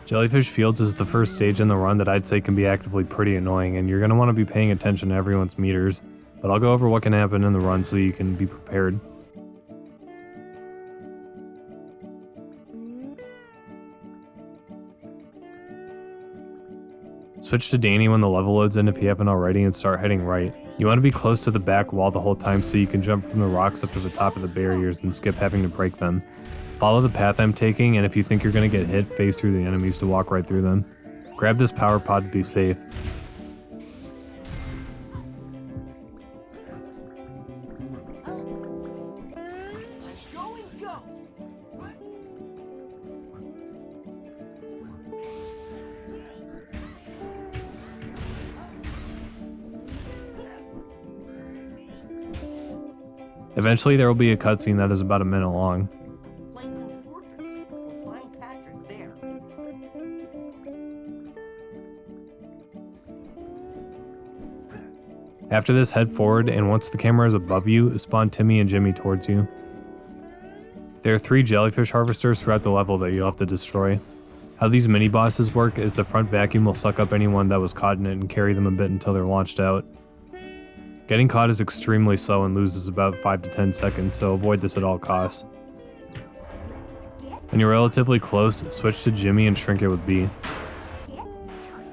Jellyfish Fields is the first stage in the run that I'd say can be actively pretty annoying, and you're going to want to be paying attention to everyone's meters, but I'll go over what can happen in the run so you can be prepared. Switch to Danny when the level loads in if you haven't already and start heading right. You want to be close to the back wall the whole time so you can jump from the rocks up to the top of the barriers and skip having to break them. Follow the path I'm taking, and if you think you're going to get hit, phase through the enemies to walk right through them. Grab this power pod to be safe. Eventually there will be a cutscene that is about a minute long. We'll find Patrick there. After this, head forward, and once the camera is above you, spawn Timmy and Jimmy towards you. There are 3 jellyfish harvesters throughout the level that you'll have to destroy. How these mini-bosses work is the front vacuum will suck up anyone that was caught in it and carry them a bit until they're launched out. Getting caught is extremely slow and loses about 5 to 10 seconds, so avoid this at all costs. When you're relatively close, switch to Jimmy and shrink it with B.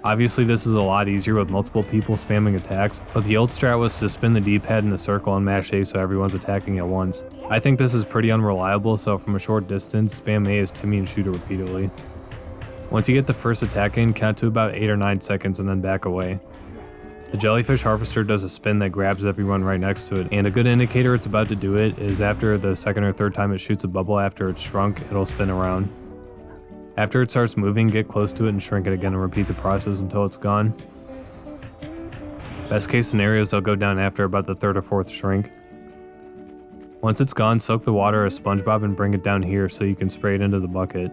Obviously this is a lot easier with multiple people spamming attacks, but the old strat was to spin the D-pad in a circle and mash A so everyone's attacking at once. I think this is pretty unreliable, so from a short distance, spam A as Timmy and shoot it repeatedly. Once you get the first attack in, count to about 8 or 9 seconds and then back away. The jellyfish harvester does a spin that grabs everyone right next to it, and a good indicator it's about to do it is after the second or third time it shoots a bubble after it's shrunk, it'll spin around. After it starts moving, get close to it and shrink it again and repeat the process until it's gone. Best case scenarios, they'll go down after about the 3rd or 4th shrink. Once it's gone, soak the water as SpongeBob and bring it down here so you can spray it into the bucket.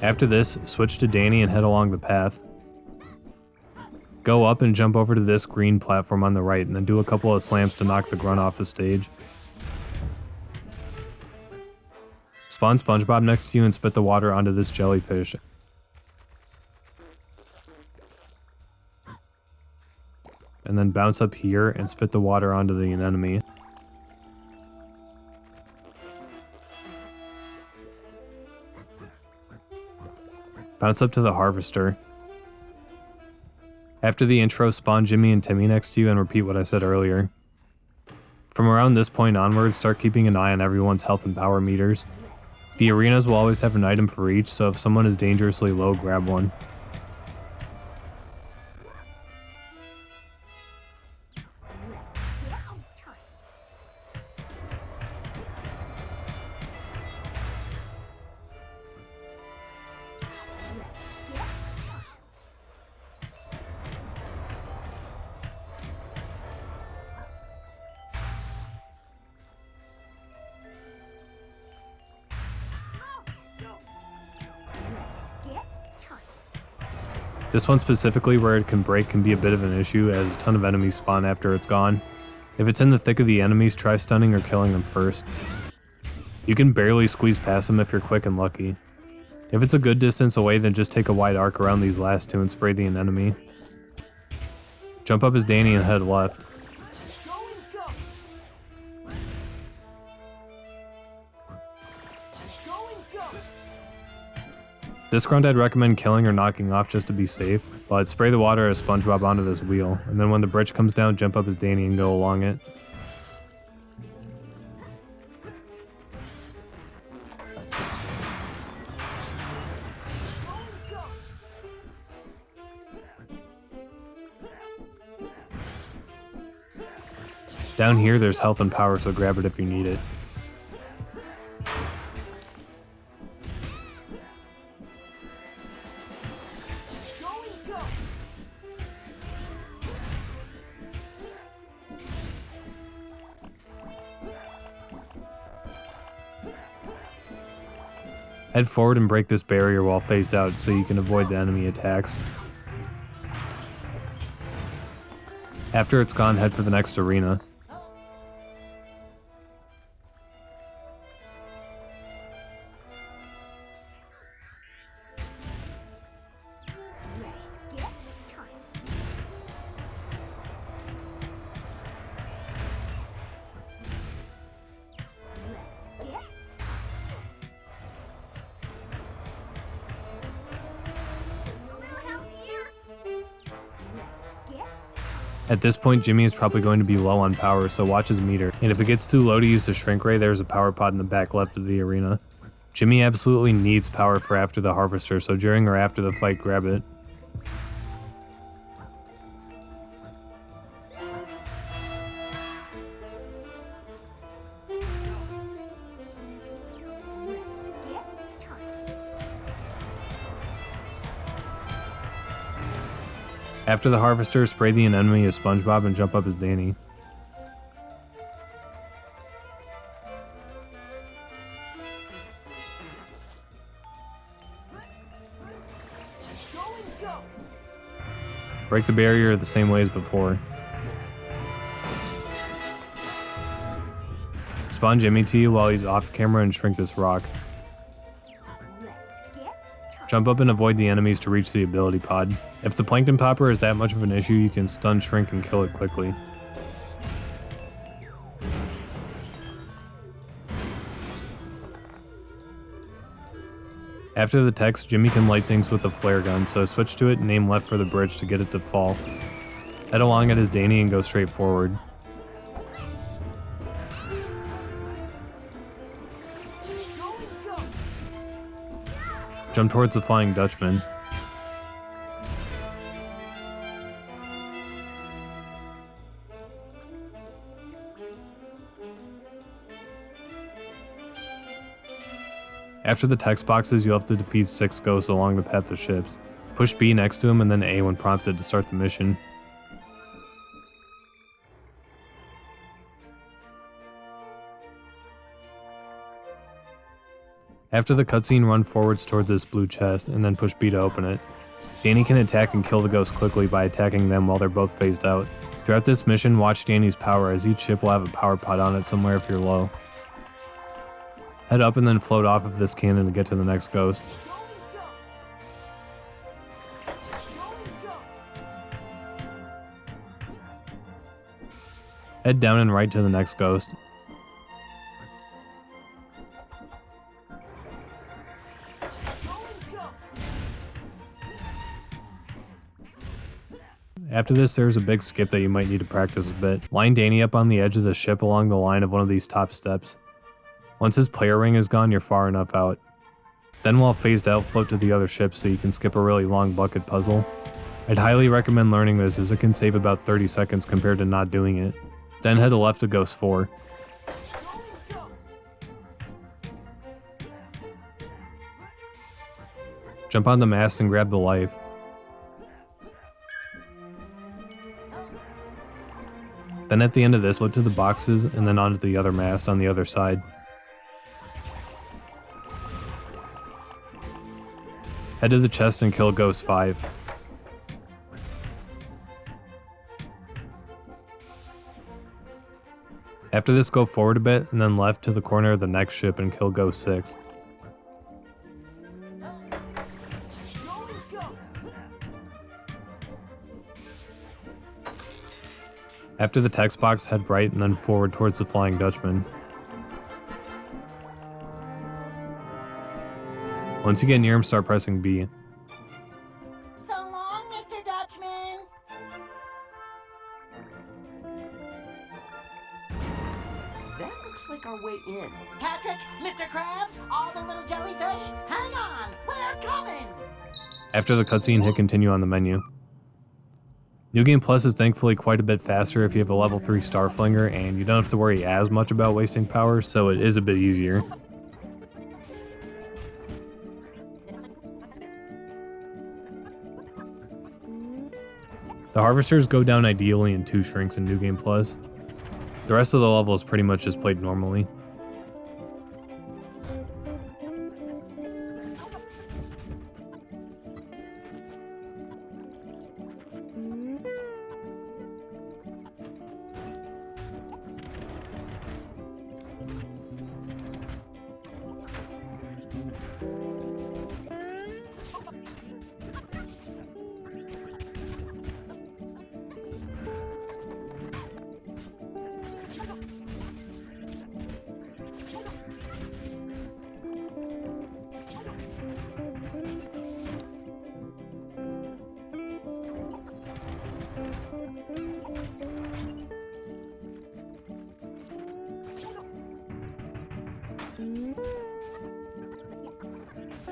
After this, switch to Danny and head along the path. Go up and jump over to this green platform on the right and then do a couple of slams to knock the grunt off the stage. Spawn SpongeBob next to you and spit the water onto this jellyfish. And then bounce up here and spit the water onto the anemone. Bounce up to the harvester. After the intro, spawn Jimmy and Timmy next to you and repeat what I said earlier. From around this point onwards, start keeping an eye on everyone's health and power meters. The arenas will always have an item for each, so if someone is dangerously low, grab one. This one specifically where it can break can be a bit of an issue as a ton of enemies spawn after it's gone. If it's in the thick of the enemies, try stunning or killing them first. You can barely squeeze past them if you're quick and lucky. If it's a good distance away, then just take a wide arc around these last 2 and spray the anemone. Jump up as Danny and head left. This grunt I'd recommend killing or knocking off just to be safe, but spray the water as SpongeBob onto this wheel, and then when the bridge comes down, jump up as Danny and go along it. Down here there's health and power, so grab it if you need it. Head forward and break this barrier while face out so you can avoid the enemy attacks. After it's gone, head for the next arena. At this point, Jimmy is probably going to be low on power, so watch his meter, and if it gets too low to use the shrink ray, there's a power pod in the back left of the arena. Jimmy absolutely needs power for after the harvester, so during or after the fight, grab it. After the harvester, spray the enemy as SpongeBob and jump up as Danny. Break the barrier the same way as before. Spawn Jimmy to you while he's off camera and shrink this rock. Jump up and avoid the enemies to reach the ability pod. If the plankton popper is that much of an issue, you can stun, shrink, and kill it quickly. After the text, Jimmy can light things with the flare gun, so switch to it and aim left for the bridge to get it to fall. Head along it as Danny and go straight forward. Jump towards the Flying Dutchman. After the text boxes, you'll have to defeat 6 ghosts along the path of ships. Push B next to him and then A when prompted to start the mission. After the cutscene, run forwards toward this blue chest and then push B to open it. Danny can attack and kill the ghosts quickly by attacking them while they're both phased out. Throughout this mission, watch Danny's power as each ship will have a power pod on it somewhere if you're low. Head up and then float off of this cannon to get to the next ghost. Head down and right to the next ghost. After this, there's a big skip that you might need to practice a bit. Line Danny up on the edge of the ship along the line of one of these top steps. Once his player ring is gone, you're far enough out. Then while phased out, float to the other ship so you can skip a really long bucket puzzle. I'd highly recommend learning this as it can save about 30 seconds compared to not doing it. Then head to left to Ghost 4. Jump on the mast and grab the life. Then at the end of this, float to the boxes and then onto the other mast on the other side. Head to the chest and kill Ghost 5. After this, go forward a bit and then left to the corner of the next ship and kill Ghost 6. After the text box, head right and then forward towards the Flying Dutchman. Once you get near him, start pressing B. So long, Mr. Dutchman! That looks like our way in. Patrick, Mr. Krabs, all the little jellyfish, hang on, we're coming! After the cutscene, hit continue on the menu. New Game Plus is thankfully quite a bit faster if you have a level 3 Starflinger, and you don't have to worry as much about wasting power, so it is a bit easier. The harvesters go down ideally in 2 shrinks in New Game Plus. The rest of the level is pretty much just played normally.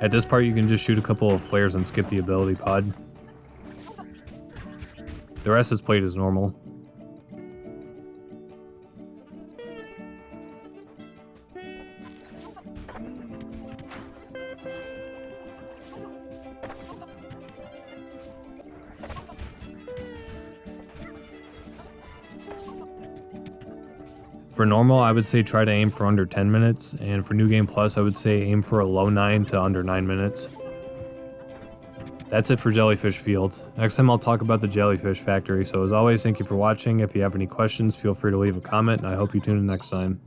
At this part, you can just shoot a couple of flares and skip the ability pod. The rest is played as normal. For normal, I would say try to aim for under 10 minutes, and for New Game Plus, I would say aim for a low 9 to under 9 minutes. That's it for Jellyfish Fields. Next time I'll talk about the Jellyfish Factory, so as always, thank you for watching. If you have any questions, feel free to leave a comment, and I hope you tune in next time.